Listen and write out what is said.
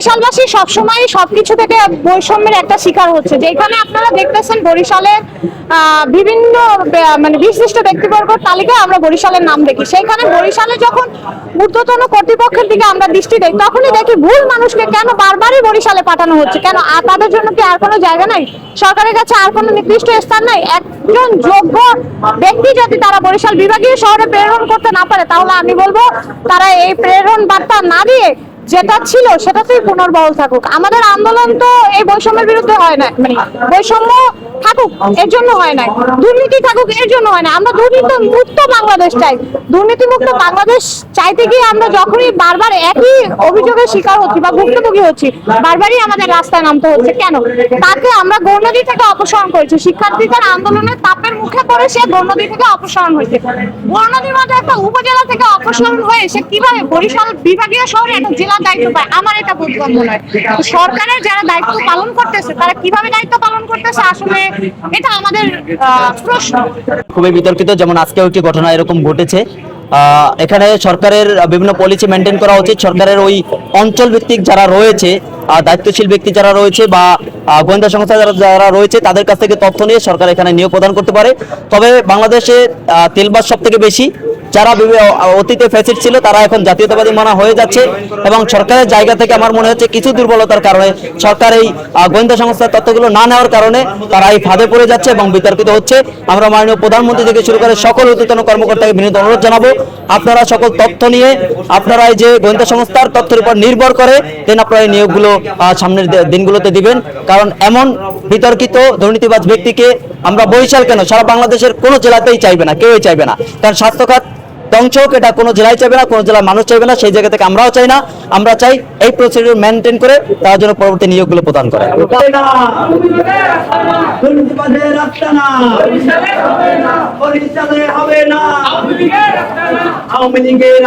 বরিশালবাসী সবসময় সবকিছু থেকে বৈষম্যের একটা শিকার হচ্ছে, যেখানে আপনারা দেখতেছেন বরিশালে বিভিন্ন মানে বিশিষ্ট ব্যক্তিবর্গের তালিকায় আমরা বরিশালের নাম দেখি। সেইখানে বরিশালে যখন ঊর্ধ্বতন কর্তৃপক্ষের দিকে আমরা দৃষ্টি দেই, তখনই দেখি ভুল মানুষকে কেন বারবারই বরিশালে পাঠানো হচ্ছে। কেন তাদের জন্য কি আর কোনো জায়গা নাই? সরকারের কাছে আর কোনো নির্দিষ্ট স্থান নাই? একজন যোগ্য ব্যক্তি যদি তারা বরিশাল বিভাগীয় শহরে প্রেরণ করতে না পারে, তাহলে আমি বলবো তারা এই প্রেরণ বার্তা না দিয়ে যেটা ছিল সেটাতেই পুনর্বহাল থাকুক। আমাদের আন্দোলন তো এই বৈষম্যের বিরুদ্ধে হয় না, মানে বৈষম্য থাকুক এর জন্য হয় না, দুর্নীতি থাকুক এর জন্য হয় না। আমরা দুর্নীতি মুক্ত বাংলাদেশ চাই। দুর্নীতি মুক্ত বাংলাদেশ চাইতে গিয়ে আমরা যখনই বারবার একই অভিযোগের শিকার হচ্ছি বা ভুক্তভোগী হচ্ছি, বারবারই আমাদের রাস্তায় নামতে হচ্ছে। কেন? তাকে আমরা গৌরনদী থেকে অপসারণ করেছি। শিক্ষার্থীদের আন্দোলনের তাপের মুখে পড়ে সে গৌরনদী থেকে অপসারণ হয়েছে। গৌরনদীর মধ্যে একটা উপজেলা থেকে অপসারণ হয়ে সে কিভাবে বরিশাল বিভাগীয় শহরে একটা জেলার দায়িত্ব পায়? আমার এটা বোধগম্য নয়। সরকারের যারা দায়িত্ব পালন করতেছে তারা কিভাবে দায়িত্ব পালন করতেছে, আসলে এটা আমাদের প্রশ্ন। খুবই বিতর্কিত। যেমন আজকেও একটি ঘটনা এরকম ঘটেছে। এখানে সরকারের বিভিন্ন পলিসি মেনটেন করা উচিত। সরকারের ওই অঞ্চল ভিত্তিক যারা রয়েছে, দায়িত্বশীল ব্যক্তি যারা রয়েছে বা গোয়েন্দা সংস্থা যারা রয়েছে, তাদের কাছ থেকে তথ্য নিয়ে সরকার এখানে নিয়োগ প্রদান করতে পারে। তবে বাংলাদেশে তেলবাস সব থেকে বেশি, যারা অতীতে ফ্যাসিস্ট ছিল তারা এখন জাতীয়তাবাদী মানা হয়ে যাচ্ছে এবং সরকারের জায়গা থেকে আমার মনে হচ্ছে কিছু দুর্বলতার কারণে সরকার এই গোয়েন্দা সংস্থার তথ্যগুলো না নেওয়ার কারণে তারা এই ফাঁদে পড়ে যাচ্ছে এবং বিতর্কিত হচ্ছে। আমরা মাননীয় প্রধানমন্ত্রী থেকে শুরু করে সকল ঊর্ধ্বতন কর্মকর্তাকে বিনীত অনুরোধ জানাবো, আপনারা সকল তথ্য নিয়ে আপনারা এই যে গোয়েন্দা সংস্থার তথ্যের উপর নির্ভর করে দেন আপনারা এই নিয়োগগুলো সামনের দিনগুলোতে দিবেন। কারণ এমন বিতর্কিত দুর্নীতিবাজ ব্যক্তিকে আমরা বরিশাল কেন সারা বাংলাদেশের কোনো জেলাতেই চাইবে না, কেউই চাইবে না। কারণ স্বাস্থ্যখাত ধ্বংস হোক, এটা কোনো জেলায় চাইবে না, কোনো জেলার মানুষ চাইবে না। সেই জায়গা থেকে আমরাও চাই না। আমরা চাই এই প্রসিডিউর মেনটেন করে তার জন্য পরবর্তী নিয়োগগুলো প্রদান করে। আওয়ামী লীগের